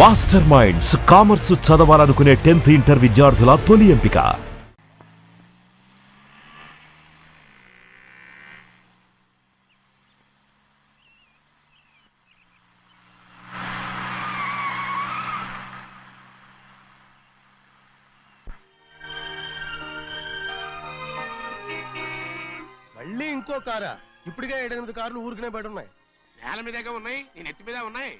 Master minds commerce చదవాలనుకునే 10th inter విద్యార్థుల తొలి ఎంపిక. మళ్ళీ ఇంకో కారా? ఇప్పటికే 7-8 కార్లు ఊరికనే బయట ఉన్నాయి. నేల మీదగా ఉన్నాయి, నేను ఎత్తి మీద ఉన్నాయి.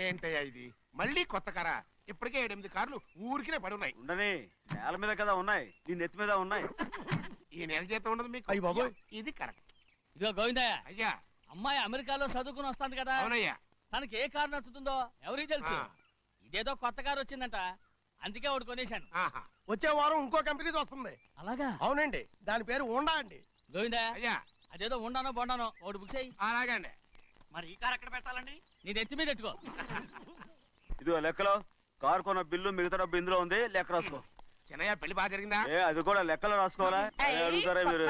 ఏంటయ్యా ఇది? మళ్ళీ కొత్త కారా? ఇప్పటికే 7-8 కార్లు ఊరికినే పడి ఉన్నాయి. ఉండని, నేల మీద కదా ఉన్నాయి, నీ నెత్తి మీద ఉన్నాయి. ఈ నెల జీతం ఉండదు మీకు. అయ్య బాబోయ్, ఇది కరెక్ట్. ఇదిగో గోవిందయ్య, అయ్యా. అమ్మాయి అమెరికాలో చదువుకుని వస్తాంది కదా. అవునయ్యా. తనకి ఏ కారు నచ్చుతుందో ఎవరికి తెలుసు. ఇదేదో కొత్త కారు వచ్చిందంట, అందుకే ఒకటి కొనేశాను. వచ్చే వారం ఇంకో కంపెనీది వస్తుంది. అలాగా? అవునండి, దాని పేరు హోండా అండి. గోవిందయ్య, అయ్యా, అదేదో ఉండానో బొండానో ఒకటి బుక్ చేయి. అలాగండి. మరి ఈ కారు ఎక్కడ పెట్టాలండి? నీ నెత్తి మీద ఎట్టుకో. ఇదిగో లెక్కలో కారు కొన్న బిల్లు మిగతా డబ్బు ఇందులో ఉంది, లెక్క రాసుకో. చిన్నయ్య పెళ్లి బాగా జరిగిందా? అది కూడా లెక్కలో రాసుకోవాలా? అడుగుతారా మీరు?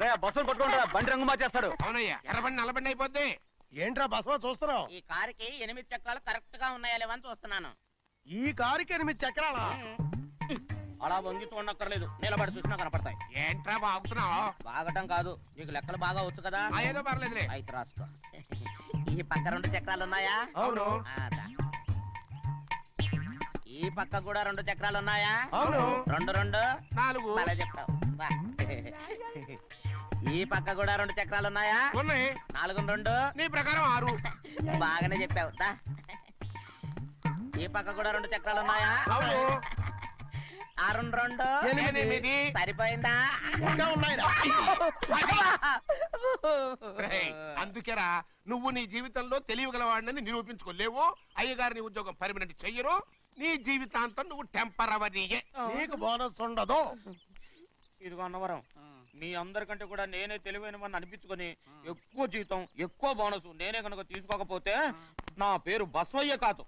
రే బస్సులు పట్టుకుంటారా, బండి రంగు మార్చేస్తాడు. అవునయ్యా, ఎర్రబండి నల్లబండి అయిపోద్ది. ఏంట్రా బసవా చూస్తున్నావు? ఈ కారుకి 8 చక్రాలు కరెక్ట్ గా ఉన్నాయా లేవని చూస్తున్నాను. ఈ కారుకి 8 చక్రాలా? అలా వంగి చూడక్కర్లేదు, నిలబడి చూసినా కనపడతాయి. ఏంట్రా బాగుతున్నావు? బాగటం కాదు, నీకు లెక్కలు బాగా వచ్చు కదా. ఏదో పర్లేదులే. అయితే రాసుకో. ఈ పక్క 2 చక్రాలు ఉన్నాయా? అవును. ఈ పక్క కూడా 2 చక్రాలు ఉన్నాయా? అవును. 2 2 4. అలా చెప్తావు. ఈ పక్క కూడా 2 చక్రాలు ఉన్నాయా? ఉన్నాయి. 4 2 నీ ప్రకారం 6. బాగానే చెప్పావు. ఈ పక్క కూడా 2 చక్రాలు ఉన్నాయా? అవును. 6 2 8. సరిపోయిందా? ఇంకా ఉన్నాయిరా. అందుకేరా నువ్వు నీ జీవితంలో తెలియగలవాడిని నిరూపించుకోలేవు. అయ్యగారు నీ ఉద్యోగం పర్మనెంట్ చెయ్యరు. నీ జీవితాంతం నువ్వు టెంపరవరీయే. నీకు బోనస్ ఉండదు. ఇదిగో అన్నవరం, మీ అందరికంటే కూడా నేనే తెలివైన వాడిని అనిపించుకొని ఎక్కువ జీతం ఎక్కువ బోనస్ నేనే కనుక తీసుకోకపోతే నా పేరు బస్వయ్య కాదు.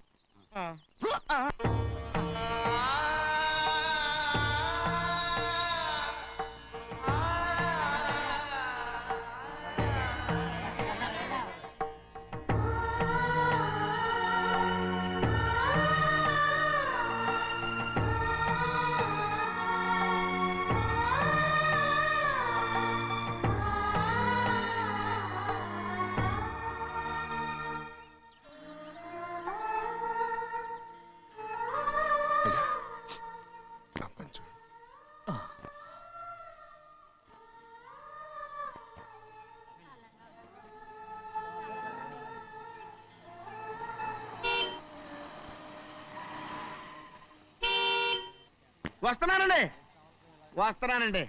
వస్తున్నానండి.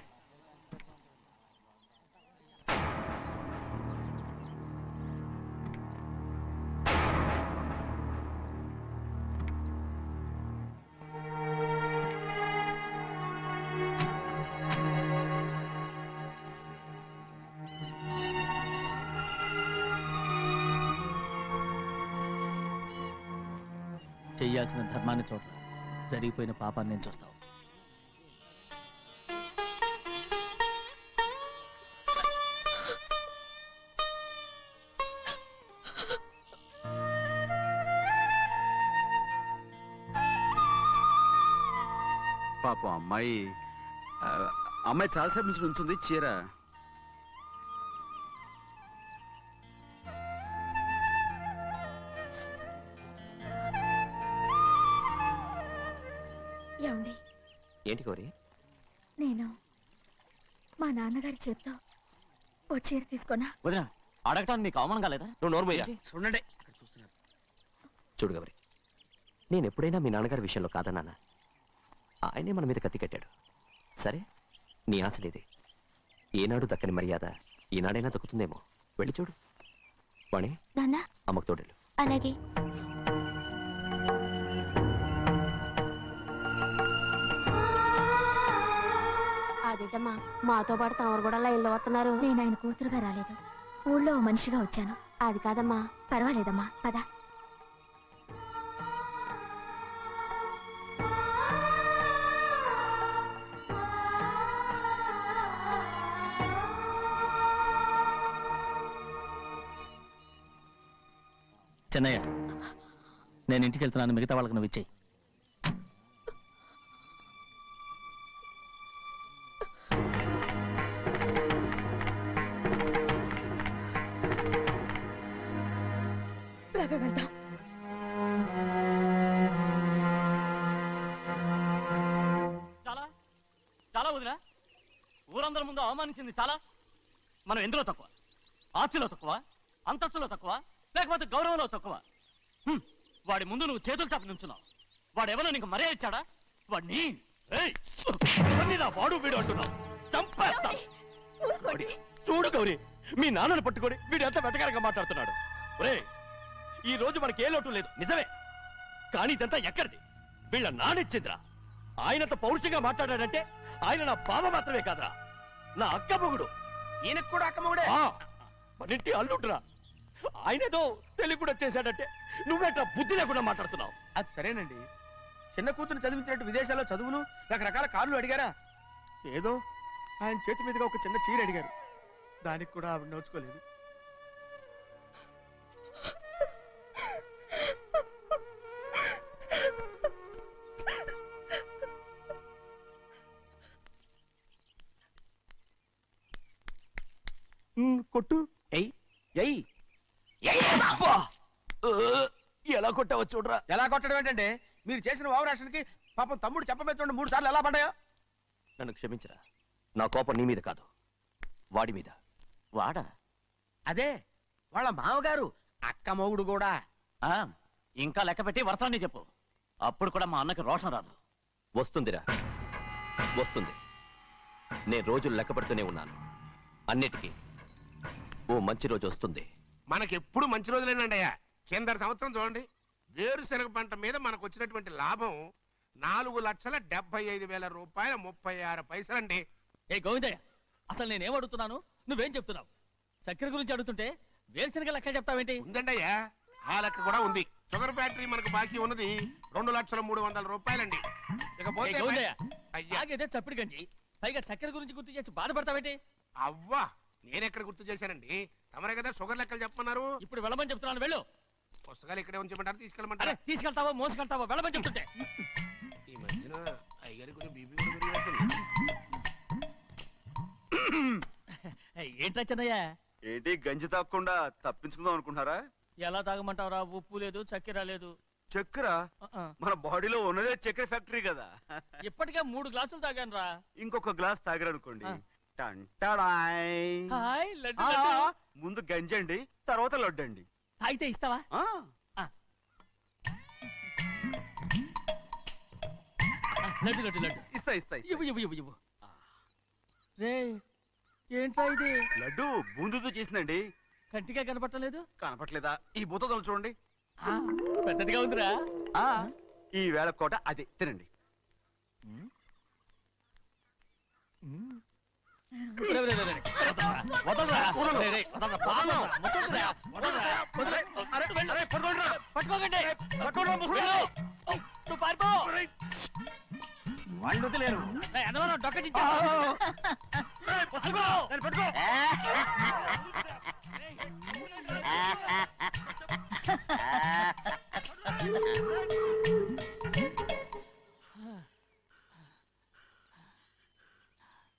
చెయ్యాల్సిన ధర్మాన్ని చోట్ల జరిగిపోయిన పాపాన్ని నేను చూస్తావు. పాపం అమ్మాయి చాలాసేపు నుంచి ఉంచుంది చీర. ఏమండి? ఏంటి కోరి? నేను మా నాన్నగారి చేత్తో ఓ చీర తీసుకున్నా. వదినా, అడగటానికి నీకు అవమానం కాలేదా? నువ్వు నోరుమయ్యా. చూడండి, చూడు గౌరి, నేను ఎప్పుడైనా మీ నాన్నగారి విషయంలో కాదన్నానా? ఆయనే మన మీద కత్తి కట్టాడు. సరే, నీ ఆశలేదే. ఏనాడు దక్కని మర్యాద ఈనాడైనా దక్కుతుందేమో. వెళ్ళి చూడు. వాణి, నాన్న అమ్మకు తోడేళ్ళు. అలాగే. అదేంటమ్మా, మాతో పాటు తమరు కూడా లైన్లో వస్తున్నారు? నేను ఆయన కూతురుగా రాలేదు, ఊళ్ళో ఓ మనిషిగా వచ్చాను. అది కాదమ్మా. పర్వాలేదమ్మా, పద. చెన్నయ్య, నేను ఇంటికి వెళ్తున్నాను, మిగతా వాళ్ళకి నువ్వు ఇచ్చేయి. రవి వెళ్దాం. చాలా చాలా వదినా, ఊరందరి ముందు అవమానించింది చాలా. మనం ఎందులో తక్కువ? ఆస్తిలో తక్కువ, అంతస్తులో తక్కువ, లేకపోతే గౌరవంలో తక్కువ? వాడి ముందు నువ్వు చేతులు చాపి నుంచున్నావు. వాడెవరో నీకు మర్యాద ఇచ్చాడా? వాడిని వాడు వీడు అంటున్నావు, చంపేస్తాను. చూడు గౌరీ, మీ నాన్నను పట్టుకొని వీడు ఎంత వెతకారంగా మాట్లాడుతున్నాడు. ఒరే, ఈ రోజు మనకి ఏ లోటు లేదు నిజమే, కానీ ఇదంతా ఎక్కడిది? వీళ్ళ నానిచ్చిందిరా. ఆయనంత పౌరుషంగా మాట్లాడాడంటే ఆయన నా బావ మాత్రమే కాదురా, నా అక్క మొగుడు. ఈయనకు కూడా అక్క మొగుడే. మనింటి అల్లుడురా. ఆయనేదో తెలివి కూడా చేశాడంటే నువ్వేట్లా బుద్ధి లేకుండా మాట్లాడుతున్నావు? అది సరేనండి, చిన్న కూతురు చదివించినట్టు విదేశాల్లో చదువులు, రకరకాల కార్లు అడిగారా? ఏదో ఆయన చేతి మీదుగా ఒక చిన్న చీర అడిగారు, దానికి కూడా ఆవిడ నోచుకోలేదు. కొట్టు. ఎయ్ ఎయ్ ఎలా కొట్టావో చూడరా. ఎలా కొట్టడం ఏంటంటే, మీరు చేసిన వావరాక్షణకి పాపం తమ్ముడు చెప్పబెట్టండి 3 సార్లు ఎలా పడ్డాయో. నన్ను క్షమించరా, నా కోపం నీ మీద కాదు, వాడి మీద. వాడా? అదే వాళ్ళ మామగారు అక్క మొగుడు కూడా. ఇంకా లెక్క పెట్టి వరసాన్ని చెప్పు, అప్పుడు కూడా మా అన్నకి రోషం రాదు. వస్తుందిరా, వస్తుంది. నేను రోజులు లెక్క పెడుతూనే ఉన్నాను. అన్నిటికీ ఓ మంచి రోజు వస్తుంది. మనకెప్పుడు మంచి రోజులేనండి అయ్యా. కింద సంవత్సరం చూడండి, వేరుశనగ పంట మీద మనకు వచ్చినటువంటి లాభం 4,75,000 రూపాయల 36 పైసలండి. ఏ గోవిందయ్య, అసలు నేనేం అడుగుతున్నాను, నువ్వేం చెప్తున్నావు? చక్కెర గురించి అడుగుతుంటే వేరుశనగ లెక్క చెప్తావేంటి? ఉందండి అయ్యా, ఆ లెక్క కూడా ఉంది. షుగర్ ఫ్యాక్టరీ మనకు బాకీ ఉన్నది 2,300,000 రూపాయలండి. ఇకపోతే అయ్యా ఆగేదే చప్పిడి గంజి, పైగా చక్కెర గురించి గుర్తు చేసి బాధపడతావేంటి? అవ్వా, నేనెక్కడ గుర్తు చేశానండి, తమరే కదా షుగర్ లెక్కలు చెప్పమన్నారు. ఇప్పుడు వెళ్ళమని చెప్తున్నాను, వెళ్ళు. పుస్తకాలు ఇక్కడే ఉంచమంటారు, తీసుకెళ్ళమంటారా? తీసుకెళ్తావో మోసుకెళ్తావో వెళ్ళమని చెప్తుంటే. ఈ మధ్యన అయ్యగారి కొంచెం బీపీ కూడా పెరిగినట్టుంది. ఏంట్రా చెన్నయ్య, ఏంటి గంజి తాగకుండా తప్పించుకుందాం అనుకుంటున్నారా? ఎలా తాగమంటావురా? ఉప్పు లేదు, చక్కెర లేదు. చక్కెర మన బాడీలో ఉన్నదే చక్కెర ఫ్యాక్టరీ కదా. ఇప్పటికే 3 గ్లాసులు తాగాను రా. ఇంకొక గ్లాస్ తాగరనుకోండి, హాయ్ లడ్డు లడ్డు. ముందు గంజండి, తర్వాత లడ్డండి. తాగితే ఇస్తావా? లడ్డు లడ్డు లడ్డు ఇస్తా ఇస్తా ఇస్తా. ఇవ్వు ఇవ్వు ఇవ్వు ఇవ్వు. రే, ఏంట్రా ఇది? లడ్డు బూందుతో చేసిందండి. కంటిగా కనపట్టలేదు. కనపట్లేదా? ఈ బూతలు చూడండి, పెద్దదిగా ఉందిరా. ఈ వేళ కోట అదే తినండి. వాళ్ళు వదిలేరు. డొక్కచించా.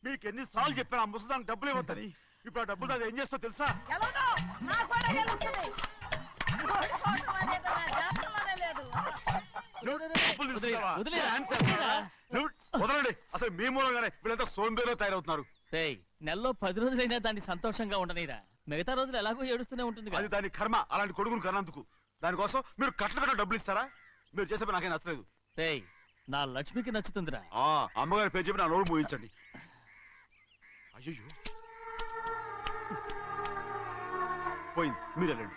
మీకు ఎన్నిసార్లు చెప్పాను ఆ ముసదానికి డబ్బులు ఇవ్వద్దని. ఇప్పుడు ఆ డబ్బులు అది ఏం చేస్తో తెలుసా? వదలండి, అసలు మీ మూలంగానే వీళ్ళంతా సోంబేలో తయారవుతున్నారు. నెలలో 10 రోజులైనా దాన్ని సంతోషంగా ఉండనిరా. మిగతా రోజులు ఎలాగో ఏడుస్తూనే ఉంటుంది. అది దాని కర్మ, అలాంటి కొడుకును కన్నందుకు. దానికోసం మీరు కట్ల కట్ట డబ్బులు ఇస్తారా? మీరు చేసే నాకేం నచ్చలేదు. నా లక్ష్మికి నచ్చుతుందిరా. అమ్మగారి పేరు చెప్పి నా నోరు మూయించండి. అయ్యో పోయింది, మీరు వెళ్ళండి.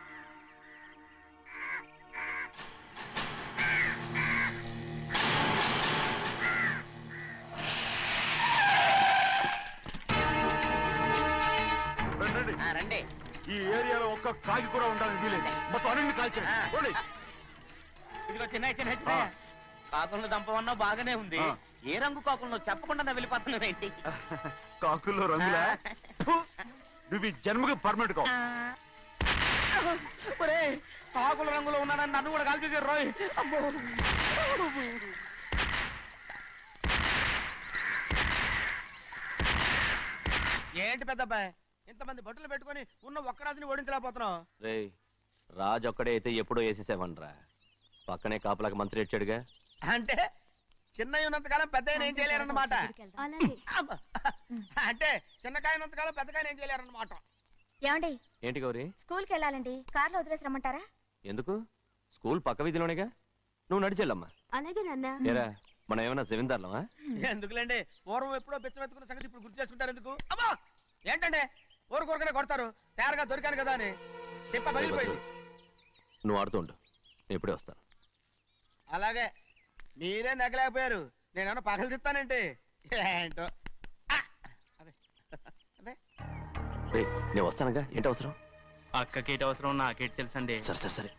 రండి. ఈ ఏరియాలో ఒక్క కాకి కూడా ఉండాలని వీలేదు. మొత్తం అన్ని కాల్చండి. ఇదిగో చిన్న చిన్న చిన్న కాకులను దంపమన్నా బాగానే ఉంది. ఏ రంగు కాకులను చెప్పకుండా వెళ్ళిపోతున్నావు ఏంటి? కాకుల్లో రంగులా? నువ్వు ఈ జన్మకి పర్మనెంట్ కావు. ఆకుల రంగులో ఉన్నానని నన్ను కూడా కాల్చేసారు రోయ్. అమ్మో. ఏంటి పెద్దబ్బాయ్ ఇంతమంది బట్టలు పెట్టుకొని ఉన్న ఒక్కరాజుని ఓడించలేకపోతున్నావు? రే రాజు ఒక్కడే అయితే ఎప్పుడో వేసేసేవనరా. పక్కనే కాపలాకి మంత్రి వచ్చాడుగా. అంటే చిన్నయ్య ఉన్నంతకాలం పెద్ద ఏం చేయలేరన్నమాట. అలాగే అమ్మ. అంటే చిన్నకాయ ఉన్నంతకాలం పెద్దకాయ ఏం చేయలేరన్నమాట. ఏమండి ఏంటి గౌరీ? స్కూల్కి వెళ్ళాలండి, కార్లో వదిలేసి రమ్మంటారా? ఎందుకు? స్కూల్ పక్క వీధిలోనేగా, నువ్వు నడిచెళ్ళమ్మా. అలాగే నాన్న. ఏరా మనం ఏమన్నా జమీందార్లమా? ఎందుకులేండి, పూర్వం ఎప్పుడో పిచ్చమెత్తుకున్న సంగతి ఇప్పుడు గుర్తు చేసుకుంటారు ఎందుకు? అమ్మా ఏంటంటే ఊరుకోరుకనే కొడతారు, తయారుగా దొరికాను కదా అని. తిప్ప పగిలిపోయింది. నువ్వు ఆడుతూ ఉండు, నేను ఇప్పుడే వస్తాను. అలాగే మీరే నగలేకపోయారు, నేనేమన్నా పగలు తిస్తానంటే ఏంటో. అదే అదే రే నేను వస్తానుగా, ఏంటి అవసరం? అక్కకేటి అవసరం నాకేటి తెలుసండి. సరే సరే సరే,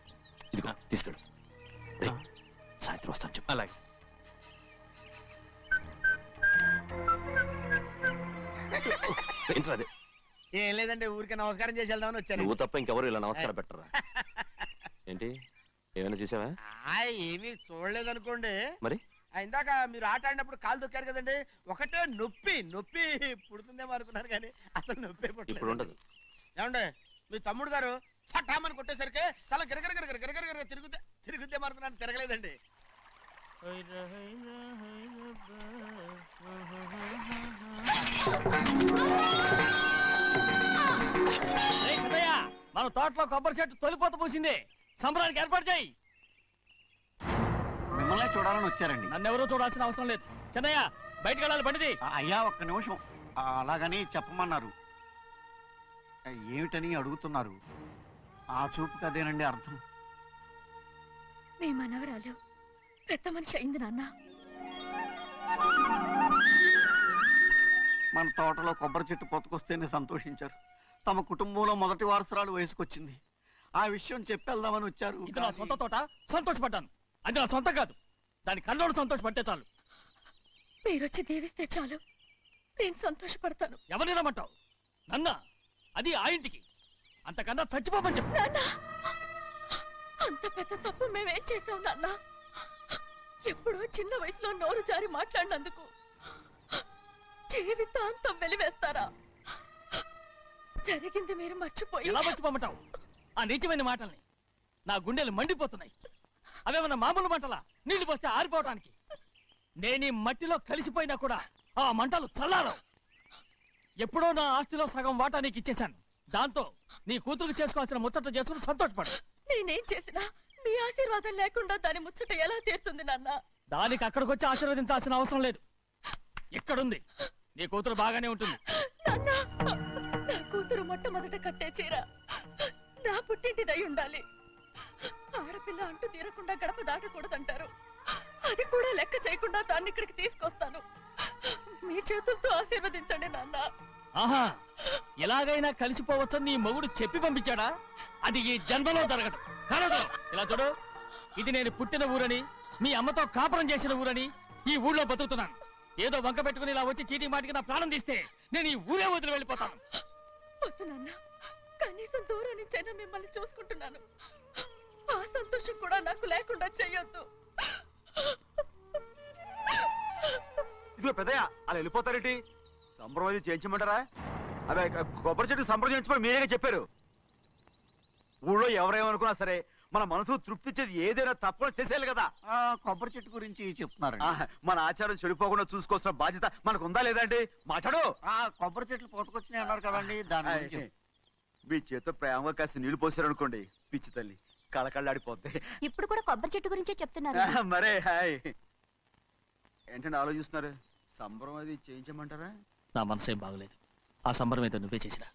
ఇదిగో తీసుకెళ్ళు. రే సాయంత్రం వస్తాను చెప్పు. అలాగే. ఏంట్రా అదే? ఏం లేదండి, ఊరికే నమస్కారం చేసి వెళ్దామని వచ్చాను. నువ్వు తప్ప ఇంకెవరు ఇలా నమస్కారం పెట్టరా? ఏంటి ఏమైనా చూసావా? ఏమీ చూడలేదనుకోండి. మరి ఇందాక మీరు ఆట ఆడినప్పుడు కాలు దొక్కారు కదండి, ఒకటే నొప్పి నొప్పి పుడుతుందేమో అనుకున్నారు కానీ అసలు నొప్పి ఇప్పుడు ఉండదు. ఏమండి మీ తమ్ముడు గారు ఫటామని కొట్టేసరికి తల గిరగిర తిరుగుద్దేమో అనుకున్నాను, తిరగలేదండి. మన తోటలో కొబ్బరి చెట్టు తొలిపోత పూసింది, సంబరానికి ఏర్పాటు చేయి. మిమ్మల్ని చూడాలని వచ్చారండి. నన్నెవరూ చూడాల్సిన అవసరం లేదు. చెన్నయ్య బయటికి వెళ్ళాలి, బండిది. అయ్యా ఒక్క నిమిషం, అలాగని చెప్పమన్నారు. ఏమిటని అడుగుతున్నారు? ఆ చూపుకి అదేనండి అర్థం. మీ మనవరాలు పెద్ద మనిషి అయింది నాన్న. మన తోటలో కొబ్బరి చెట్టు పొత్తుకొస్తేనే సంతోషించారు. తమ కుటుంబంలో మొదటి వారసురాలు వయసుకొచ్చింది. ఆ విషయం చెప్పేద్దామని వచ్చారు. ఇది నా సొంత తోట, సంతోషపడ్డాను. అది నా సొంతం కాదు, దాని కళ్ళోడు సంతోషపడితే చాలు. మీరొచ్చి దీవిస్తే చాలు, నేను సంతోషపడతాను. ఎవరిని రమ్మంటావు? నన్న? అది ఆ ఇంటికి, అంతకన్నా చచ్చిపోమని చెప్పు. నాన్న, అంత పెద్ద తప్పు మేమేం చేసాం నాన్న? ఎప్పుడో చిన్న వయసులో నోరు జారి మాట్లాడినందుకు జీవితాంతం వెలివేస్తారా? జరిగింది మీరు మర్చిపోయి. ఎలా మర్చిపోమంటావు ఆ నీచమైన మాటల్ని? నా గుండెలు మండిపోతున్నాయి. అవేమన్నా మామూలు మంటలా, నీళ్లు పోస్తే ఆరిపోవటానికి? నేను ఈ మట్టిలో కలిసిపోయినా కూడా ఆ మంటలు చల్లారవు. ఎప్పుడో నా ఆస్తిలో సగం వాటా నీకు ఇచ్చేశాను. దాంతో నీ కూతురు చేసుకోవాల్సిన ముచ్చట చేసుకుని సంతోషపడు. నేనేం చేసినా మీ ఆశీర్వాదం లేకుండా దాని ముచ్చట ఎలా తీరుతుంది నాన్న? దానికి అక్కడికి వచ్చి ఆశీర్వదించాల్సిన అవసరం లేదు. ఇక్కడుంది, నీ కూతురు బాగానే ఉంటుంది. నాన్న, నా కూతురు మొట్టమొదట కట్టే చీర నా పుట్టింటిదై ఉండాలి. ఆడపిల్ల అంటూ తీరకుండా గడప దాటకూడదంటారు. అది కూడా లెక్క చేయకుండా దాన్ని ఇక్కడికి తీసుకొస్తాను. మీ చేతులతో ఆశీర్వదించండి నాన్న. ఆహా, ఎలాగైనా కలిసిపోవచ్చని నీ మొగుడు చెప్పి పంపించాడా? అది ఈ జన్మలో జరగదు. కలదు. ఇలా చూడు, ఇది నేను పుట్టిన ఊరని, మీ అమ్మతో కాపురం చేసిన ఊరని ఈ ఊళ్ళో బతుకుతున్నాను. ఏదో వంక పెట్టుకుని ఇలా వచ్చి చీటీ మాటికి నా ప్రాణం తీస్తే నేను ఈ ఊరే వదిలి వెళ్ళిపోతాను. వద్దు నాన్న, కనీసం దూరం నుంచైనా మిమ్మల్ని చూసుకుంటున్నాను. ఆ సంతోషం కూడా నాకు లేకుండా చెయ్యొద్దు. ఇదిగో పెద్దయ్య, అలా వెళ్ళిపోతారేంటి? సంబరం అది చేయించమంటారా? అదే కొబ్బరి చెట్టు సంబరం చేయించమని మీరేగా చెప్పారు. ఊళ్ళో ఎవరేమనుకున్నా సరే మన మనసు తృప్తిచ్చేది ఏదైనా తప్పని చేసేయాలి కదా. కొబ్బరి చెట్టు గురించి చెప్తున్నారు. మన ఆచారం చెడిపోకుండా చూసుకోవాల్సిన బాధ్యత మనకు ఉందా లేదా అండి? మాట్లాడు. కొబ్బరి చెట్లు పోతుకొచ్చినాయి అన్నారు కదండి, దాని మీ చేత ప్రేమగా కాస్త నీళ్లు పోసారనుకోండి, పిచ్చి తల్లి కళకళ్ళాడిపోద్ది. ఇప్పుడు కూడా కొబ్బరి చెట్టు గురించే చెప్తున్నారు. మరే హాయ్ ఏంటంటే ఆలోచిస్తున్నారు? సంబరం అది చేయించమంటారా? నా మనసేం బాగలేదు. ఆ సంబరం ఏదో నువ్వే చేసినా.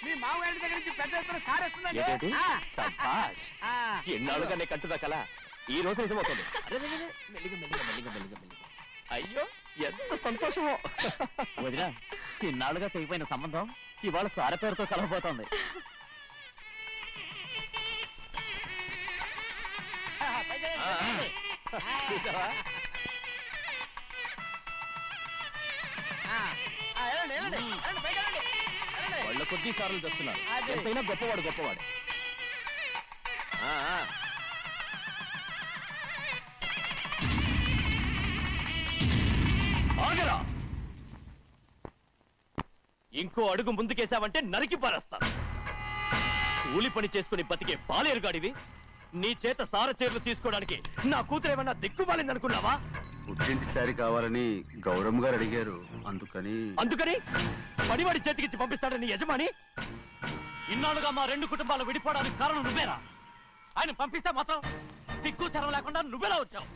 మీ మామగారి దగ్గర నుంచి పెద్ద ఎత్తున ఏంటి? శభాష్. ఎన్నాళ్ళుగా నే కట్టుదా కల ఈ రోజు నిజమవుతుంది. మెల్లిగా మెల్లిగా మెల్లిగా మెల్లిగా మెల్లిగా. అయ్యో ఎంత సంతోషమో. వదినా, ఇన్నాళ్ళుగా తెగిపోయిన సంబంధం ఇవాళ సార పేరుతో కలవబోతోంది. చూసావా? వెళ్ళండి వెళ్ళండి వెళ్ళండి పైకి వెళ్ళండి వెళ్ళండి. వాళ్ళ కొద్ది సార్లు తెస్తున్నారు అదే. ఎంతైనా గొప్పవాడు గొప్పవాడు ఆ, ఆ. ఆగరా ఇంకో అడుగు ముందుకేసావంటే నరికి పారేస్తాను కూలి పని చేసుకుని బతికే బాలేరుగాడివి నీ చేత సార చీరలు తీసుకోవడానికి నా కూతురేమన్నా దిక్కుమాలిందనుకున్నావా పుట్టింటి సారి కావాలని గౌరమ్మ గారు అడిగారు అందుకని పడివాడి చేతికిచ్చి పంపిస్తాడని యజమాని ఇన్నాళ్ళుగా మా రెండు కుటుంబాలు విడిపోవడానికి కారణం నువ్వేరా ఆయన పంపిస్తే మాత్రం సిగ్గు చరం లేకుండా నువ్వెలా వచ్చావు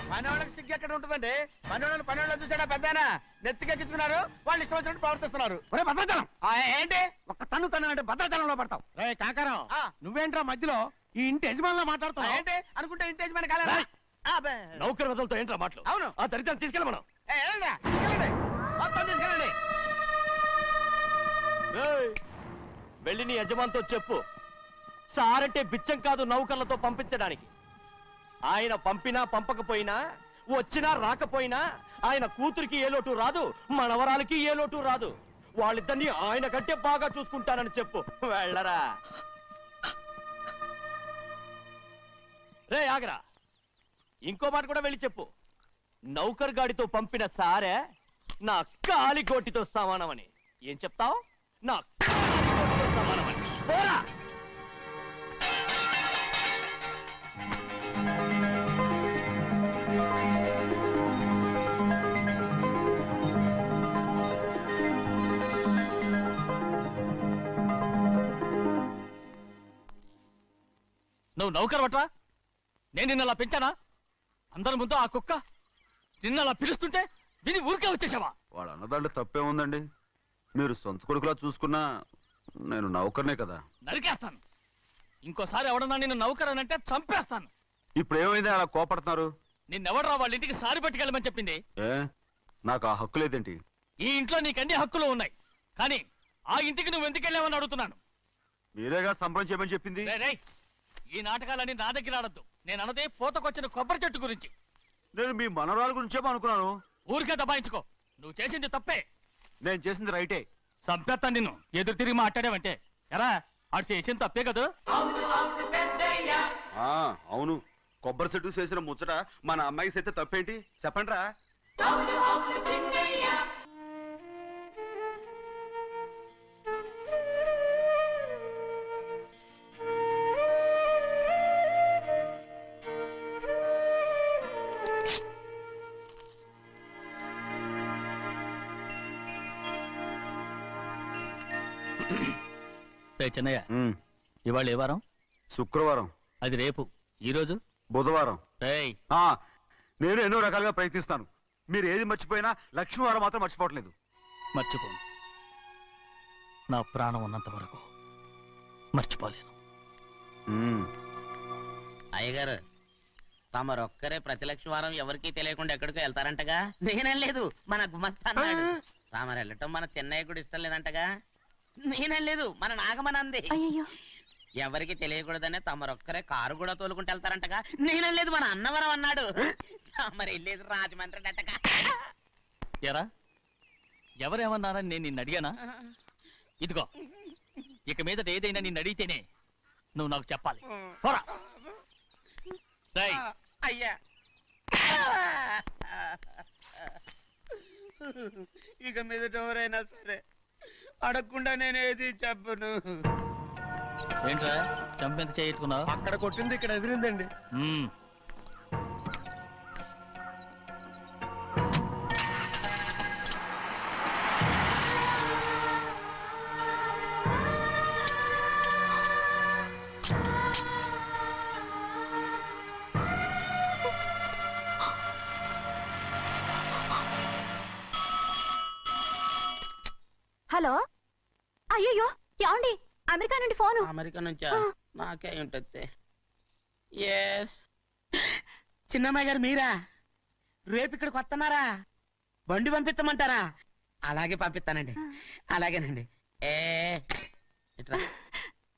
పనివాళ్ళకి సిగ్గు ఎక్కడ ఉంటుందండి పనివాళ్ళని చూసాడా పెద్దనా నెత్తికెక్కించుకున్నారు వాళ్ళు ఇష్టం వచ్చినట్టు ప్రవర్తిస్తున్నారు భద్రాచలం ఏంటి ఒక్క తన్ను తన్నంటే భద్రాచలంలో పడతావు రే కాకారావు ఆ. నువ్వేంట్రా మధ్యలో ఈ ఇంటి యజమానులా ఆ, మాట్లాడుతావు ఏంటి అనుకుంటే ఇంటేజ్ మన కాలేదా రేయ్. నౌకర్ వదలతో ఏంట్రా మాటలు అవును. ఆ దరిద్రాన్ని తీసుకెళ్ళమను తీసుకెళ్ళండి మొత్తం తీసుకెళ్ళండి వెళ్ళి నీ యజమానితో చెప్పు సారంటే బిచ్చం కాదు నౌకర్లతో పంపించడానికి ఆయన పంపినా పంపకపోయినా వచ్చినా రాకపోయినా ఆయన కూతురికి ఏ లోటు రాదు మనవరాలకి ఏ లోటు రాదు వాళ్ళిద్దరిని ఆయన కంటే బాగా చూసుకుంటానని చెప్పు వెళ్ళరా రే ఆగరా ఇంకో మాట కూడా వెళ్ళి చెప్పు నౌకర్ గాడితో పంపిన సారే నా కాలిగోటితో సమానమని ఏం చెప్తావు నా కాలిగోటితో సమానమని పోరా నువ్వు నౌకర్ పట్రా నేను నిన్నలా పెంచానా అందరి ముందు ఆ కుక్క నిన్నలా పిలుస్తుంటే విని ఊరికే వచ్చేసావా వాళ్ళ అన్నదాంట్లో తప్పే ఉందండి మీరు సొంత కొడుకులా చూసుకున్నా నేను నౌకర్నే కదా నరికేస్తాను ఇంకోసారి ఎవడన్నా నిన్ను నౌకర్ అని అంటే చంపేస్తాను ఇప్పుడు ఏమైంది అలా కోపడుతున్నారు నిన్నెవడరా వాళ్ళ ఇంటికి సారి పట్టుకెళ్ళమని చెప్పింది ఏ నాకు ఆ హక్కు లేదేంటి ఈ ఇంట్లో నీకు అన్ని హక్కులు ఉన్నాయి కానీ ఆ ఇంటికి నువ్వు ఎందుకు వెళ్ళావని అడుగుతున్నాను మీరేగా సంబరం చేయమని చెప్పింది రేయ్, రేయ్, ఈ నాటకాలన్నీ నా దగ్గర ఆడద్దు నేను అన్నదే పూతకొచ్చిన కొబ్బరి చెట్టు గురించి నేను మీ మనవరాల గురించేమో అనుకున్నాను ఊరికే దబాయించుకో నువ్వు చేసింది తప్పే నేను చేసింది రైటే సంపేత్తాను నిన్ను ఎదురు తిరిగి మాట్లాడావంటే ఎరా ఆడు చేసింది తప్పే కదా ఆ అవును కొబ్బరి చెట్టు చేసిన ముచ్చట మన అమ్మాయికి చేస్తే తప్పేంటి చెప్పండి రా చిన్నయ్య ఉమ్, ఇవాళ ఏ వారం శుక్రవారం అది రేపు ఈ రోజు బుధవారం రేయ్ ఆ నేను ఎన్నో రకాలుగా ప్రయత్నిస్తాను మీరు ఏది మర్చిపోయినా లక్ష్మీవారం మాత్రం మర్చిపోవట్లేదు మర్చిపోను నా ప్రాణం ఉన్నంత వరకు మర్చిపోలేను ఉమ్, అయ్యగారు తమరొక్కరే ప్రతి లక్ష వారం ఎవరికీ తెలియకుండా ఎక్కడికో వెళ్తారంటగా నేనేం లేదు మన గుమస్తా అన్నాడు తామరు వెళ్ళటం మన చెన్నయ్య కూడా ఇష్టం లేదంటగా నేనేం లేదు మన నాగమనంది అయ్యయ్యో ఎవరికి తెలియకూడదనే తమరొక్కరే కారు కూడా తోలుకుంటూ వెళ్తారంటగా నేనేం లేదు మన అన్నవరం అన్నాడు తమరు వెళ్ళేది రాజమండ్రి అంటగా ఎరా ఎవరేమన్నారని నేను నిన్ను అడిగానా ఇదిగో ఇక మీదట ఏదైనా నిన్ను అడిగితేనే నువ్వు నాకు చెప్పాలి పోరా రేయ్, అయ్యా ఇక మీదట ఎవరైనా సరే అడగకుండా నేనేది చెప్పను ఏంట్రా చంపెంత చేయించుకున్నావు అక్కడ కొట్టింది ఇక్కడ ఎదిరిందండి హలో అయ్యయ్యో ఏమండి అమెరికా నుండి ఫోను అమెరికా నుంచా నాకే ఉంటుంది ఎస్ చిన్నమ్మాయి గారు మీరా రేపు ఇక్కడికి వస్తున్నారా బండి పంపించమంటారా అలాగే పంపిస్తానండి అలాగేనండి ఏ ఇట్రా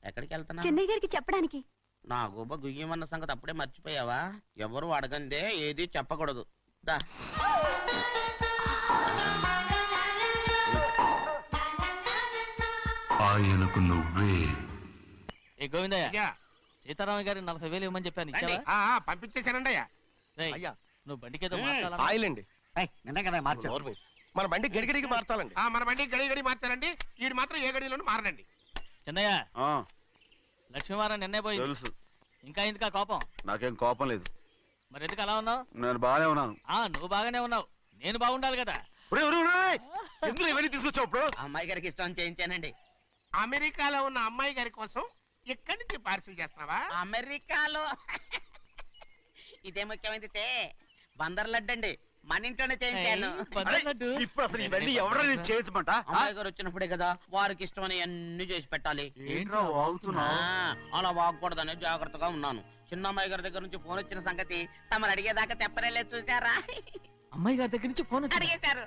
ఎక్కడికి వెళ్తున్నా చెన్నై గారికి చెప్పడానికి నా గుబ్బ గుయ్యమన్న సంగతి అప్పుడే మర్చిపోయావా ఎవరు అడగందే ఏది చెప్పకూడదు దా ఆయనకు నువ్వే. ఏ గోవిందయ్య, అయ్యా సీతారామ గారి 40,000 ఇవ్వమని చెప్పాను, రండి. ఇచ్చావా? పంపించేశానండి అయ్యా. రేయ్, అయ్యా. నువ్వు బండికేదో మ్, మార్చాలా? ఆయిల్ అండి నిన్న కదా మార్చు. నోర్మి. మన బండి గడిగడికి మార్చాలండి. మన బండి గడి గడి మార్చారండి. వీడు మాత్రం ఏ గడిలోనూ మారనండి. చిన్నయ్య, ఆ, లక్ష్మీవారం నిన్నే పోయింది, తెలుసు. ఇంకా ఎందుకా కోపం? నాకేం కోపం లేదు, మరి ఎందుకు అలా ఉన్నావు? నేను బాగానే ఉన్నాను. నువ్వు బాగానే ఉన్నావు, నేను బాగుండాలి కదా. ఒరేయ్, ఒరేయ్, ఒరేయ్! ఎందుకు ఇవన్నీ తీసుకొచ్చావు ఇప్పుడు? అమ్మాయి గారికి ఇష్టం చేయించానండి. అమెరికాలో ఉన్న అమ్మాయి గారి కోసం ఇక్కడి నుంచి పార్సిల్ చేస్తున్నావా? అమెరికాలో ఇదే ముఖ్యమైనది బందర్ లడ్డు అండి, మన ఇంట్లోనే చేయించాను. బందర్ లడ్డు. ఇప్పుడు అసలు ఇవన్నీ ఎవరో నేను చేయించమంట? అమ్మాయి గారు వచ్చినప్పుడే కదా వారికి ఇష్టమని అన్ని చేసి పెట్టాలి. ఏంట్రా వాగుతున్నావ్? అలా వాగకూడదని జాగ్రత్తగా ఉన్నాను. చిన్న అమ్మాయి గారి దగ్గర నుంచి ఫోన్ వచ్చిన సంగతి తమరు అడిగేదాకా చెప్పలేదు, చూసారా? అమ్మాయి గారి దగ్గర నుంచి ఫోన్ వచ్చింది. అడిగేశారు.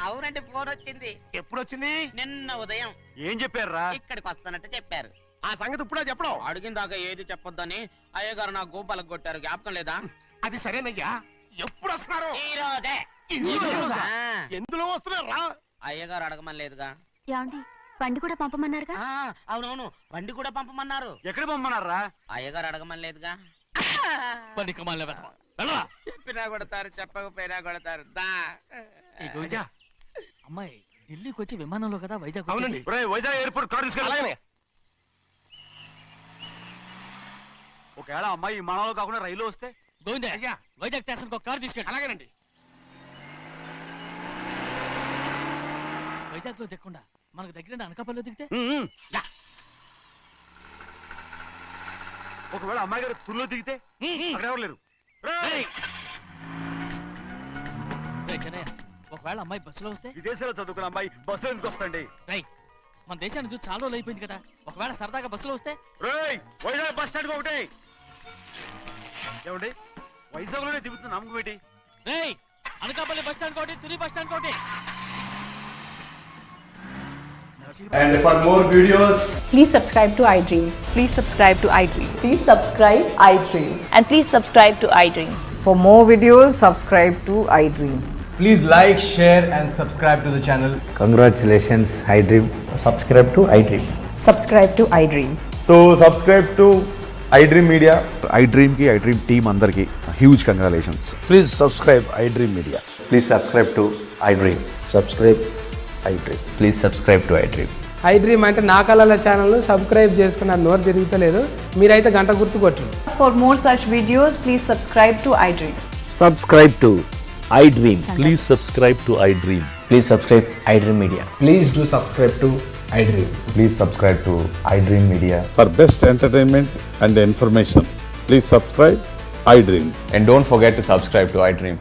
అవునండి, ఫోన్ వచ్చింది ఎప్పుడు వచ్చింది? నిన్న ఉదయం. ఏం చెప్పారురా? ఇక్కడికి వస్తానంటే చెప్పారు. ఆ సంగతి ఇప్పుడే చెప్పడం. అడిగిన దాకా ఏది చెప్పొద్దని అయ్యగారు నా గోపాలకు కొట్టారు, జ్ఞాపకం లేదా? అది సరేనయ్యా, ఎప్పుడు వస్తున్నారు? ఈ రోజే. ఈ రోజా? ఆ, ఎందులో వస్తున్నారా? అయ్యగారు అడగమని లేదుగా. ఏమండి బండి కూడా పంపమన్నారుగా? ఆ, అవునవును, బండి కూడా పంపమన్నారు. ఎక్కడ పొమ్మన్నారా? అయ్యగారు అడగమని లేదుగా. బండి కమాలి వెళ్ళవా? చెప్పినా కొడతారు, చెప్పకపోయినా కొడతారు. దా. ఏ గోవిందయ్య, అమ్మాయి ఢిల్లీకి వచ్చి విమానంలో కదా వైజాగ్ వచ్చింది. అవునండి. ఒరేయ్, వైజాగ్ ఎయిర్పోర్ట్ కార్ తీసుకెళ్ళి. అలాగనే. ఒకవేళ అమ్మాయి విమానంలో కాకుండా రైలు వస్తే? గోవిందయ్య, అయ్యా. వైజాగ్ స్టేషన్ ఒక కార్ తీసుకెళ్ళి. అలాగేనండి. వైజాగ్ లో దిక్కుండా మనకు దగ్గర అనకాపల్లిలో దిగితే యా. ఒకవేళ అమ్మాయి గారు తుల్లో దిగితే? అక్కడ ఎవరు లేరు. రేయ్! రేయ్ చిన్నయ్య, ఒకవేళ అమ్మాయి బస్సులో వస్తే? విదేశాల్లో చదువుకున్న అమ్మాయి బస్సులో ఎందుకు వస్తండి? రేయ్, మన దేశాన్ని చూసి చాలా రోజులు అయిపోయింది కదా, ఒకవేళ సరదాగా బస్సులో వస్తే? రేయ్, వైజాగ్ బస్ స్టాండ్ ఒకటి. ఏమండి, వైజాగ్ లోనే దిగుతున్న నమ్మకం ఏంటి? రేయ్, అనకాపల్లి బస్ స్టాండ్ కోటి, తుని బస్ స్టాండ్ కోటి. And for more videos, Please subscribe to iDream. Please subscribe to iDream. Please subscribe iDream. And please subscribe to iDream. For more videos, subscribe to iDream. please like, share and subscribe to the channel. Congratulations, iDream. Subscribe to iDream. Subscribe to iDream. So subscribe to iDream Media. iDream ki iDream team andarki huge congratulations. Please subscribe iDream Media. Please subscribe to iDream. Subscribe iDream. Please subscribe to iDream. iDream అంటే నా కళల channel subscribe చేసుకున్న నోరు తిరుగుతలేదు, మీరైతే గంట గుర్తు కొట్టండి. For more such videos, please subscribe to iDream. Subscribe to iDream. Please subscribe to iDream. Please subscribe iDream Media. Please do subscribe to iDream. Please subscribe to iDream Media. For best entertainment and information, please subscribe iDream. And don't forget to subscribe to iDream.